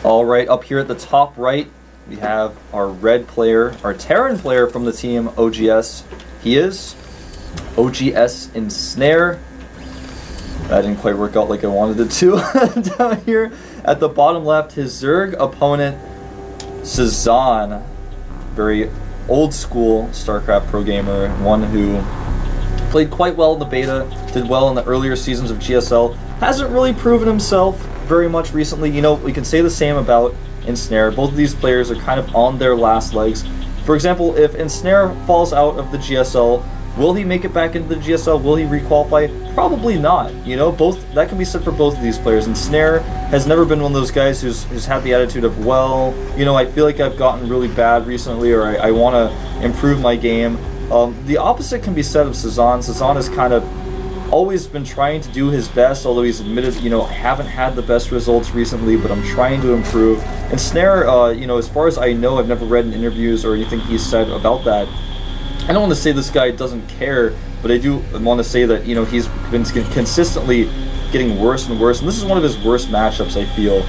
Alright, up here at the top right, we have our red player, our Terran player from the team, OGS. He is OGS Ensnare. That didn't quite work out like I wanted it to. Down here at the bottom left, his Zerg opponent, Cezanne. Very old school Starcraft pro gamer, one who played quite well in the beta, did well in the earlier seasons of GSL, hasn't really proven himself very much recently. You know, we can say the same about Ensnare. Both of these players are kind of on their last legs. For example, if Ensnare falls out of the GSL, will he make it back into the GSL? Will he requalify? Probably not. You know, that can be said for both of these players. Ensnare has never been one of those guys who's had the attitude of, well, you know, I feel like I've gotten really bad recently, or I want to improve my game. The opposite can be said of Cezanne. Cezanne has kind of always been trying to do his best, although he's admitted, you know, I haven't had the best results recently, but I'm trying to improve. Ensnare, you know, as far as I know, I've never read in interviews or anything he's said about that. I don't want to say this guy doesn't care, but I do want to say that, you know, he's been consistently getting worse and worse, and this is one of his worst matchups, I feel.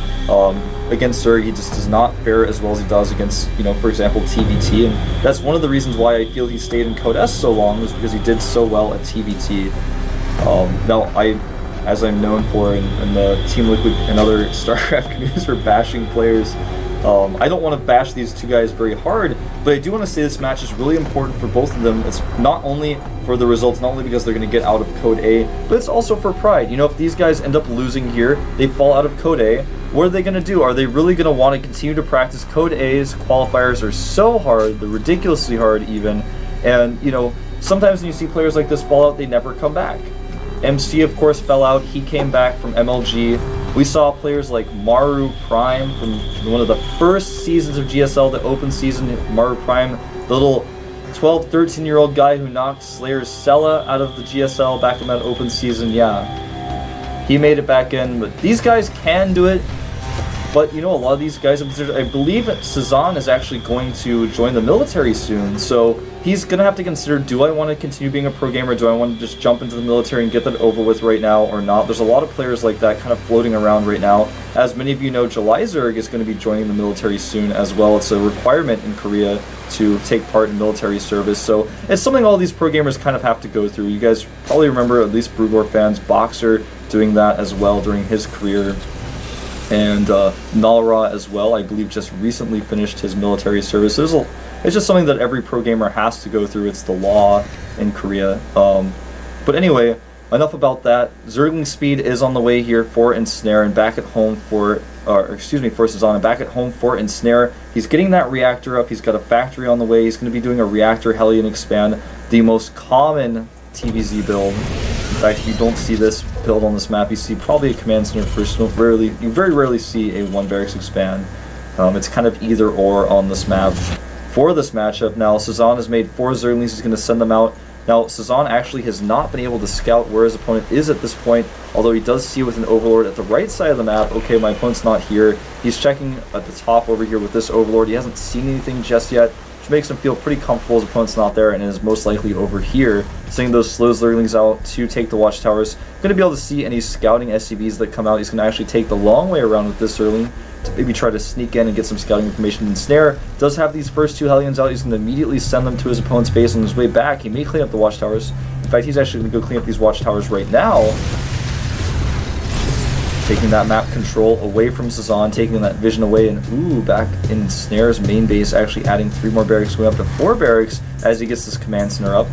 Against Zerg, he just does not fare as well as he does against, you know, for example, TVT, and that's one of the reasons why I feel he stayed in Code S so long, was because he did so well at TVT. Now, as I'm known for in the Team Liquid and other StarCraft communities for bashing players, I don't want to bash these two guys very hard, but I do want to say this match is really important for both of them. It's not only for the results, not only because they're going to get out of Code A, but it's also for pride. You know, if these guys end up losing here, they fall out of Code A, what are they going to do? Are they really going to want to continue to practice Code A's? Qualifiers are so hard, they're ridiculously hard even, and, you know, sometimes when you see players like this fall out, they never come back. MC, of course, fell out. He came back from MLG. We saw players like Maru Prime from one of the first seasons of GSL, the open season. Maru Prime, the little 12, 13-year-old guy who knocked Slayer's Sella out of the GSL back in that open season. Yeah, he made it back in. But these guys can do it. But, you know, a lot of these guys, I believe Cezanne is actually going to join the military soon, so he's going to have to consider, do I want to continue being a pro gamer, do I want to just jump into the military and get that over with right now or not? There's a lot of players like that kind of floating around right now. As many of you know, July Zerg is going to be joining the military soon as well. It's a requirement in Korea to take part in military service, so it's something all these pro gamers kind of have to go through. You guys probably remember, at least Brugor fans, Boxer doing that as well during his career. And Nalra as well, I believe, just recently finished his military service. It's just something that every pro gamer has to go through. It's the law in Korea. But anyway, enough about that. Zergling speed is on the way here for Ensnare, and back at home for Cezanne, and back at home for Ensnare. He's getting that reactor up. He's got a factory on the way. He's going to be doing a reactor Hellion expand, the most common TVZ build. In fact, if you don't see this build on this map, you see probably a command center first. You very rarely see a 1 barracks expand. It's kind of either or on this map for this matchup. Now, Cezanne has made 4 Zerglings. He's going to send them out. Now, Cezanne actually has not been able to scout where his opponent is at this point, although he does see with an Overlord at the right side of the map, okay, my opponent's not here. He's checking at the top over here with this Overlord. He hasn't seen anything just yet, which makes him feel pretty comfortable his opponent's not there and is most likely over here, sending those slow Zerglings out to take the watchtowers. Going to be able to see any scouting SCVs that come out. He's going to actually take the long way around with this Zergling to maybe try to sneak in and get some scouting information. Ensnare does have these first 2 Hellions out. He's going to immediately send them to his opponent's base. On his way back, he may clean up the watchtowers. In fact, he's actually going to go clean up these watchtowers right now, taking that map control away from Cezanne, taking that vision away, and ooh, back in Ensnare's main base, actually adding 3 more barracks, going up to 4 barracks as he gets this command center up.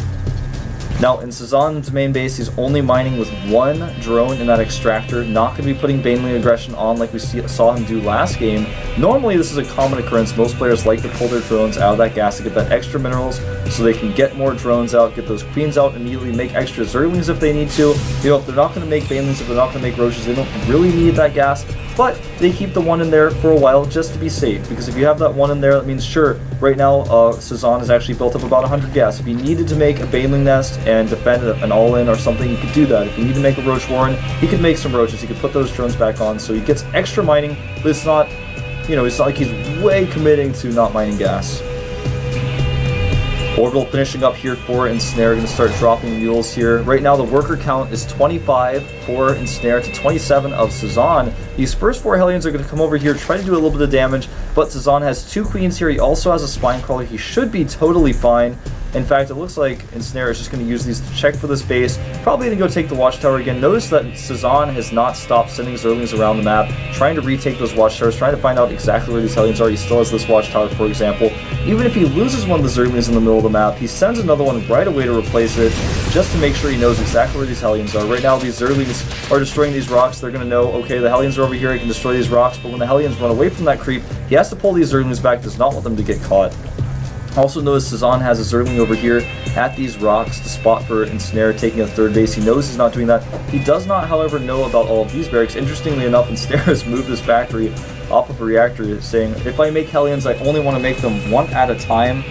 Now, in Cezanne's main base, he's only mining with 1 drone in that extractor, not going to be putting Baneling Aggression on like we saw him do last game. Normally, this is a common occurrence. Most players like to pull their drones out of that gas to get that extra minerals so they can get more drones out, get those queens out immediately, make extra Zerglings if they need to. You know, if they're not going to make Banelings, if they're not going to make Roaches, they don't really need that gas, but they keep the 1 in there for a while just to be safe, because if you have that 1 in there, that means, sure, right now, Cezanne has actually built up about 100 gas. If you needed to make a Baneling nest and defend an all-in or something, you could do that. If you need to make a Roach Warren, he could make some Roaches. He could put those drones back on, so he gets extra mining, but it's not, you know, it's not like he's way committing to not mining gas. Orbital finishing up here for Ensnare, going to start dropping mules here. Right now the worker count is 25 for Ensnare to 27 of Cezanne. These first 4 Hellions are going to come over here, try to do a little bit of damage, but Cezanne has 2 queens here. He also has a spine crawler. He should be totally fine. In fact, it looks like Ensnare is just going to use these to check for this base. Probably going to go take the watchtower again. Notice that Cezanne has not stopped sending Zerlings around the map, trying to retake those watchtowers, trying to find out exactly where these Hellions are. He still has this watchtower, for example. Even if he loses one of the Zerlings in the middle of the map, he sends another one right away to replace it, just to make sure he knows exactly where these Hellions are. Right now, these Zerlings are destroying these rocks. They're going to know, okay, the Hellions are over here, he can destroy these rocks, but when the Hellions run away from that creep, he has to pull these Zerlings back, does not want them to get caught. Also notice Cezanne has a Zerling over here at these rocks to spot for Ensnare taking a 3rd base. He knows he's not doing that. He does not, however, know about all of these barracks. Interestingly enough, Ensnare has moved this factory off of a reactor, saying, if I make Hellions, I only want to make them 1 at a time.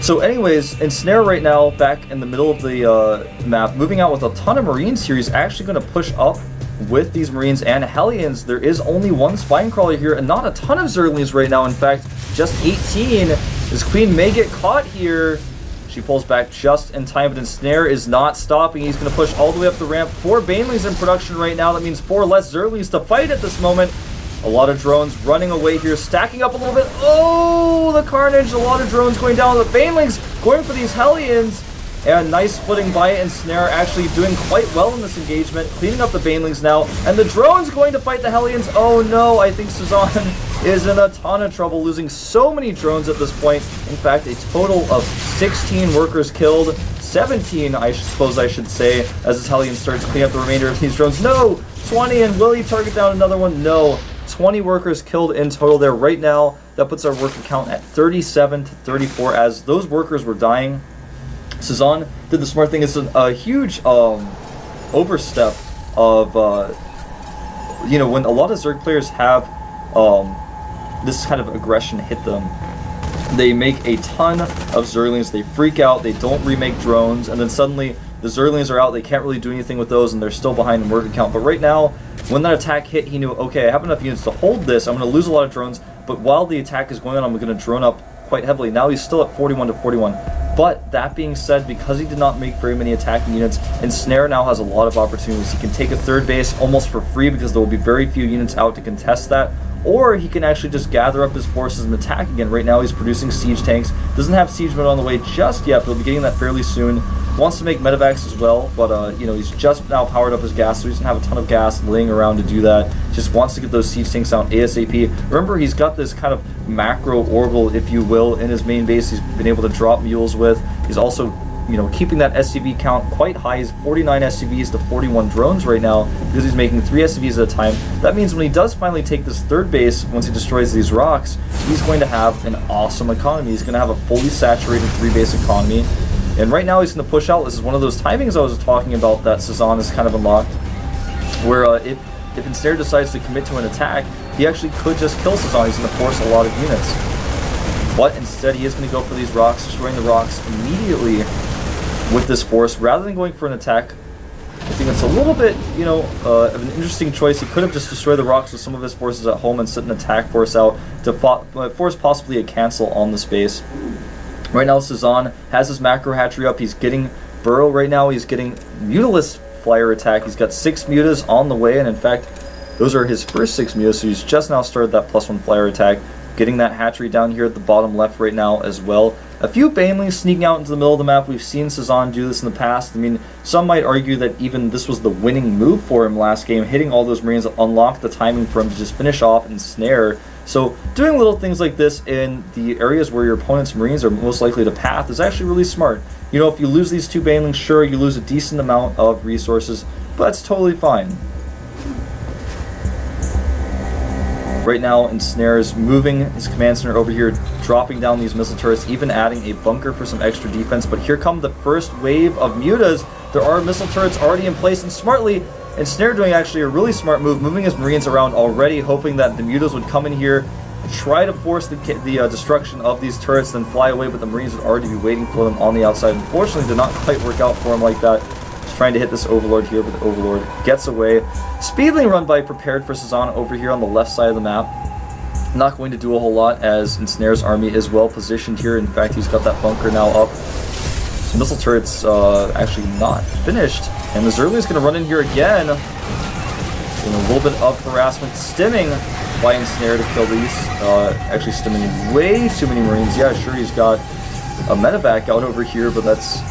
So anyways, Ensnare right now, back in the middle of the map, moving out with a ton of Marines here. He's actually going to push up with these Marines and Hellions. There is only 1 spine crawler here and not a ton of Zerlings right now. In fact, just 18. This queen may get caught here. She pulls back just in time, but Ensnare is not stopping. He's going to push all the way up the ramp. 4 Banelings in production right now. That means 4 less Zerlings to fight at this moment. A lot of drones running away here, stacking up a little bit. Oh, the carnage. A lot of drones going down. The Banelings going for these Hellions. And nice splitting by Ensnare, actually doing quite well in this engagement, cleaning up the Banelings now, and the drone's going to fight the Hellions. Oh no, I think Cezanne is in a ton of trouble, losing so many drones at this point. In fact, a total of 16 workers killed, 17 I suppose I should say, as this Hellion starts cleaning up the remainder of these drones. No! 20, and will he target down another one? No. 20 workers killed in total there. Right now, that puts our worker count at 37 to 34, as those workers were dying. Cezanne did the smart thing. It's a huge overstep of, you know, when a lot of Zerg players have this kind of aggression hit them, they make a ton of Zerlings, they freak out, they don't remake drones, and then suddenly the Zerlings are out, they can't really do anything with those, and they're still behind in worker count. But right now, when that attack hit, he knew, okay, I have enough units to hold this, I'm going to lose a lot of drones, but while the attack is going on, I'm going to drone up quite heavily. Now he's still at 41 to 41. But that being said, because he did not make very many attacking units, Ensnare now has a lot of opportunities. He can take a 3rd base almost for free because there will be very few units out to contest that, or he can actually just gather up his forces and attack again. Right now he's producing siege tanks, doesn't have siege mode on the way just yet, but he'll be getting that fairly soon. Wants to make medevacs as well, but you know, he's just now powered up his gas, so he doesn't have a ton of gas laying around to do that. Just wants to get those siege tanks out ASAP. Remember, he's got this kind of macro orbital, if you will, in his main base. He's been able to drop mules with. He's also, you know, keeping that SCV count quite high. He's 49 SCVs to 41 drones right now because he's making 3 SCVs at a time. That means when he does finally take this 3rd base, once he destroys these rocks, he's going to have an awesome economy. He's going to have a fully saturated 3-base economy. And right now he's going to push out. This is one of those timings I was talking about that Cezanne is kind of unlocked, where if Ensnare decides to commit to an attack, he actually could just kill Cezanne. He's going to force a lot of units. But instead he is going to go for these rocks, destroying the rocks immediately with this force, rather than going for an attack. I think it's a little bit, you know, of an interesting choice. He could have just destroyed the rocks with some of his forces at home and sent an attack force out to force possibly a cancel on the space. Right now, Cezanne has his macro hatchery up. He's getting Burrow right now. He's getting Mutalist flyer attack. He's got 6 mutas on the way, and in fact, those are his first 6 mutas, so he's just now started that +1 flyer attack. Getting that hatchery down here at the bottom left right now as well. A few Banelings sneaking out into the middle of the map. We've seen Cezanne do this in the past. I mean, some might argue that even this was the winning move for him last game. Hitting all those Marines unlocked the timing for him to just finish off Ensnare. So doing little things like this in the areas where your opponent's Marines are most likely to path is actually really smart. You know, if you lose these 2 Banelings, sure, you lose a decent amount of resources, but that's totally fine. Right now, Ensnare is moving his command center over here, dropping down these missile turrets, even adding a bunker for some extra defense. But here come the first wave of mutas. There are missile turrets already in place, and smartly, Ensnare doing actually a really smart move, moving his Marines around already, hoping that the mutas would come in here and try to force the destruction of these turrets, then fly away, but the Marines would already be waiting for them on the outside. Unfortunately, did not quite work out for him like that. Trying to hit this Overlord here, but the Overlord gets away. Speedling run by prepared for Cezanne over here on the left side of the map. Not going to do a whole lot as Ensnare's army is well positioned here. In fact, he's got that bunker now up. So missile turret's actually not finished. And the Zerling's going to run in here again. Doing a little bit of harassment. Stimming by Ensnare to kill these. Actually stimming way too many Marines. Yeah, sure, he's got a medevac out over here, but that's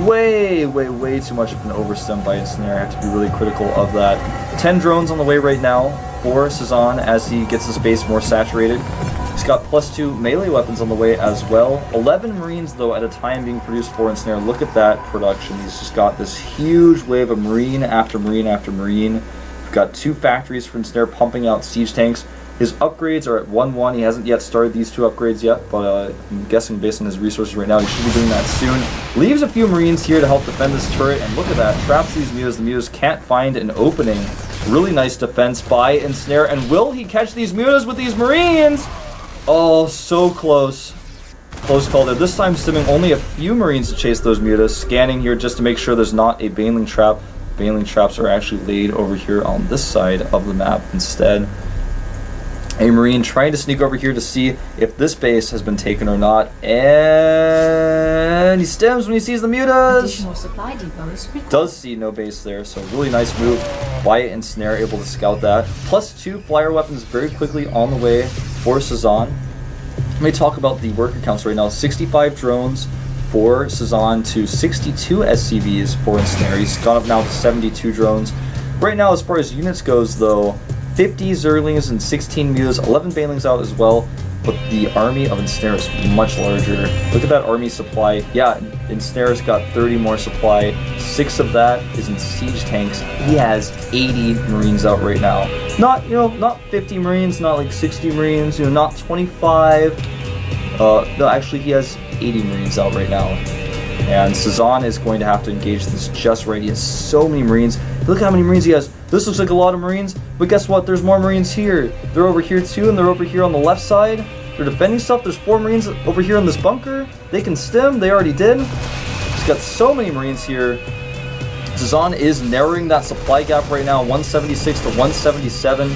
way too much of an overstim by Ensnare. I have to be really critical of that. 10 drones on the way right now for Cezanne as he gets his base more saturated. He's got +2 melee weapons on the way as well. 11 Marines, though, at a time being produced for Ensnare. Look at that production. He's just got this huge wave of Marine after Marine after Marine. We've got 2 factories for Ensnare pumping out siege tanks. His upgrades are at 1-1. He hasn't yet started these 2 upgrades yet, but I'm guessing based on his resources right now, he should be doing that soon. Leaves a few Marines here to help defend this turret, and look at that. Traps these Mutas. The Mutas can't find an opening. Really nice defense by Ensnare, and will he catch these Mutas with these Marines? Oh, so close. Close call there. This time stimming only a few Marines to chase those Mutas. Scanning here just to make sure there's not a Baneling trap. Baneling traps are actually laid over here on this side of the map instead. A Marine trying to sneak over here to see if this base has been taken or not. And he stims when he sees the Mutas. Additional supply depot is required. Does see no base there, so really nice move by Ensnare, able to scout that. +2 flyer weapons very quickly on the way for Cezanne. Let me talk about the worker counts right now. 65 drones for Cezanne to 62 SCVs for Ensnare. He's gone up now to 72 drones. Right now, as far as units goes, though, 50 Zerlings and 16 Mutas, 11 Banelings out as well, but the army of Ensnare is much larger. Look at that army supply. Yeah, Ensnare's got 30 more supply. 6 of that is in siege tanks. He has 80 Marines out right now. Not, not 50 Marines, not like 60 Marines, not 25. No, actually he has 80 Marines out right now. And Cezanne is going to have to engage this just right. He has so many Marines. Look how many Marines he has. This looks like a lot of Marines, but guess what? There's more Marines here. They're over here too, and they're over here on the left side. They're defending stuff. There's 4 Marines over here in this bunker. They can stim. They already did. He's got so many Marines here. Cezanne is narrowing that supply gap right now, 176 to 177.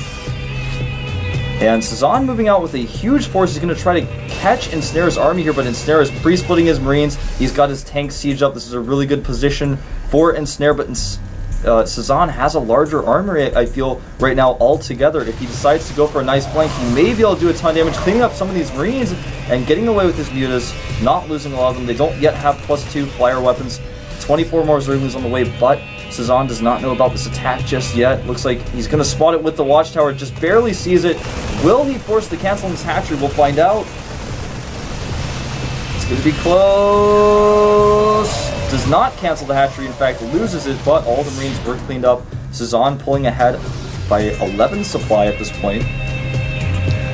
And Cezanne moving out with a huge force. He's going to try to catch Ensnare's army here, but Ensnare is pre-splitting his Marines. He's got his tank siege up. This is a really good position for Ensnare, but Cezanne has a larger armory, I feel, right now altogether. If he decides to go for a nice flank, he may be able to do a ton of damage, cleaning up some of these Marines and getting away with his Mutas, not losing a lot of them. They don't yet have +2 flyer weapons. 24 more Zerlings on the way, but Cezanne does not know about this attack just yet. Looks like he's going to spot it with the watchtower, just barely sees it. Will he force the cancel on this hatchery? We'll find out. It's going to be close. Does not cancel the hatchery, in fact loses it, but all the Marines were cleaned up. Cezanne pulling ahead by 11 supply at this point.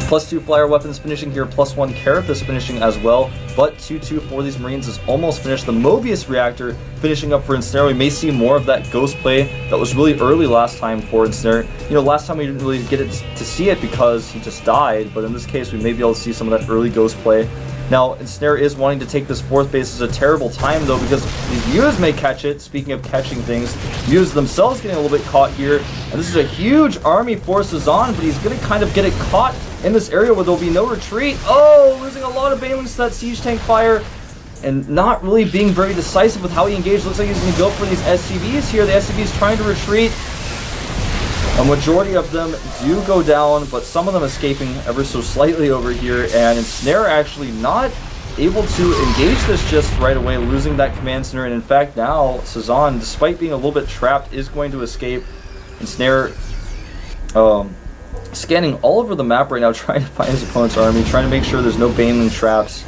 +2 flyer weapons finishing here, +1 Carapace finishing as well, but 2-2 for these Marines is almost finished. The Mobius reactor finishing up for Ensnare. We may see more of that ghost play that was really early last time for Ensnare. Last time we didn't really get to see it because he just died, but in this case we may be able to see some of that early ghost play. Now, Ensnare is wanting to take this 4th base. Is a terrible time, though, because these Mutas may catch it. Speaking of catching things, Mutas themselves getting a little bit caught here. And this is a huge army for Cezanne, but he's going to kind of get it caught in this area where there'll be no retreat. Oh, losing a lot of Banelings to that siege tank fire. And not really being very decisive with how he engaged. Looks like he's going to go for these SCVs here. The SCVs trying to retreat. A majority of them do go down, but some of them escaping ever so slightly over here, and Ensnare actually not able to engage this just right away, losing that command center. And in fact now Cezanne, despite being a little bit trapped, is going to escape. Ensnare scanning all over the map right now, trying to find his opponent's army, trying to make sure there's no Baneling traps.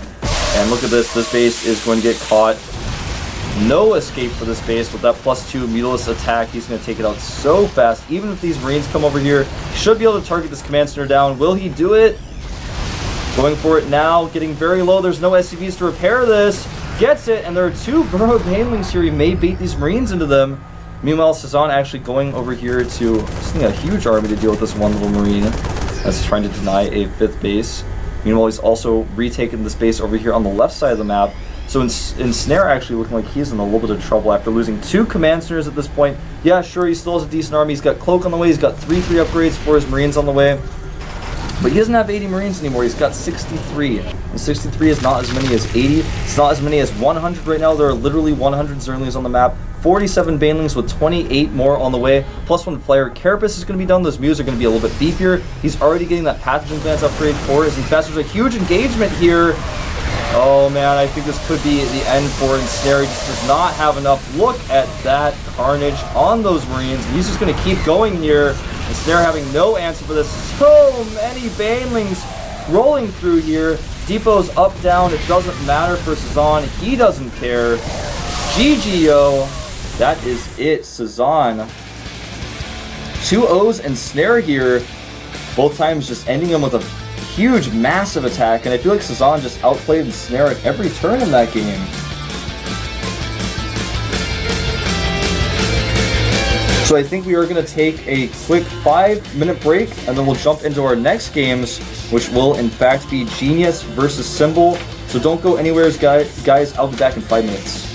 And look at this base is going to get caught. No escape for this base with that +2 Mutalist attack. He's going to take it out so fast. Even if these Marines come over here, he should be able to target this command center down. Will he do it? Going for it now, getting very low. There's no SCVs to repair this. Gets it, and there are 2 burrowed Banelings here. He may bait these Marines into them. Meanwhile, Cezanne actually going over here to sending a huge army to deal with this one little Marine that's trying to deny a 5th base. Meanwhile, he's also retaken this base over here on the left side of the map. So Ensnare actually looking like he's in a little bit of trouble after losing 2 command centers at this point. Yeah, sure, he still has a decent army. He's got Cloak on the way. He's got 3 upgrades for his Marines on the way. But he doesn't have 80 Marines anymore. He's got 63. And 63 is not as many as 80. It's not as many as 100 right now. There are literally 100 Zerlings on the map. 47 Banelings with 28 more on the way. Plus 1 Flyer. Carapace is going to be done. Those Mews are going to be a little bit beefier. He's already getting that Pathogen Glance upgrade for his Infestors. A huge engagement here. Oh man, I think this could be the end for Ensnare. He just does not have enough. Look at that carnage on those Marines. He's just going to keep going here. Ensnare having no answer for this. So many Banelings rolling through here. Depot's up, down. It doesn't matter for Cezanne. He doesn't care. GGO. That is it. Cezanne. 2 O's and Snare here. Both times just ending him with a huge, massive attack. And I feel like Cezanne just outplayed Ensnare at every turn in that game. So I think we are going to take a quick 5-minute break, and then we'll jump into our next games, which will in fact be Genius versus Symbol. So don't go anywhere, guys. I'll be back in 5 minutes.